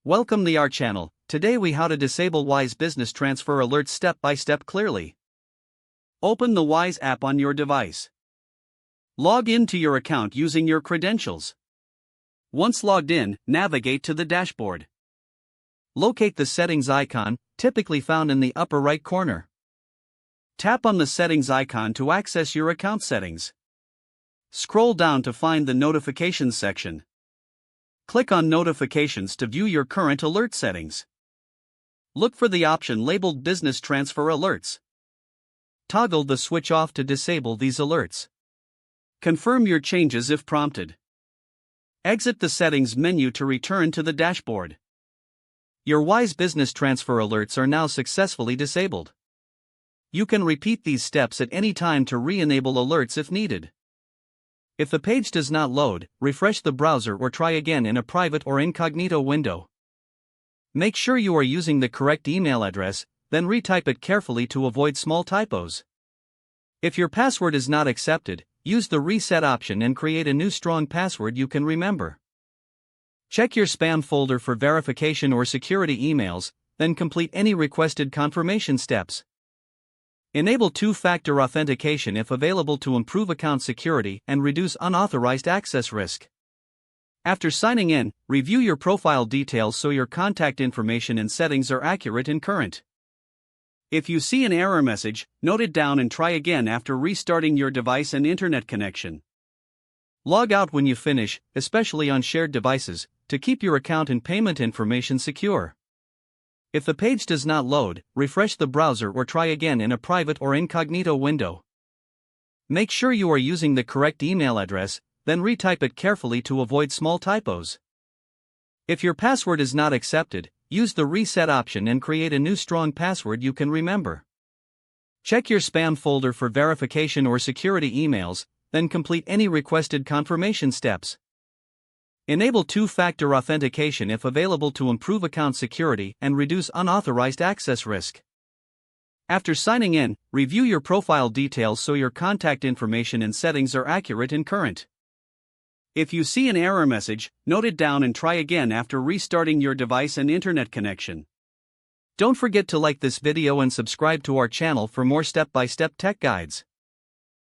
Welcome to our channel. Today we how to disable Wise Business Transfer alerts step by step clearly. Open the Wise app on your device. Log into your account using your credentials. Once logged in, navigate to the dashboard. Locate the settings icon, typically found in the upper right corner. Tap on the settings icon to access your account settings. Scroll down to find the notifications section. Click on Notifications to view your current alert settings. Look for the option labeled Business Transfer Alerts. Toggle the switch off to disable these alerts. Confirm your changes if prompted. Exit the Settings menu to return to the dashboard. Your Wise Business Transfer alerts are now successfully disabled. You can repeat these steps at any time to re-enable alerts if needed. If the page does not load, refresh the browser or try again in a private or incognito window. Make sure you are using the correct email address, then retype it carefully to avoid small typos. If your password is not accepted, use the reset option and create a new strong password you can remember. Check your spam folder for verification or security emails, then complete any requested confirmation steps. Enable two-factor authentication if available to improve account security and reduce unauthorized access risk. After signing in, review your profile details so your contact information and settings are accurate and current. If you see an error message, note it down and try again after restarting your device and internet connection. Log out when you finish, especially on shared devices, to keep your account and payment information secure. If the page does not load, refresh the browser or try again in a private or incognito window. Make sure you are using the correct email address, then retype it carefully to avoid small typos. If your password is not accepted, use the reset option and create a new strong password you can remember. Check your spam folder for verification or security emails, then complete any requested confirmation steps. Enable two-factor authentication if available to improve account security and reduce unauthorized access risk. After signing in, review your profile details so your contact information and settings are accurate and current. If you see an error message, note it down and try again after restarting your device and internet connection. Don't forget to like this video and subscribe to our channel for more step-by-step tech guides.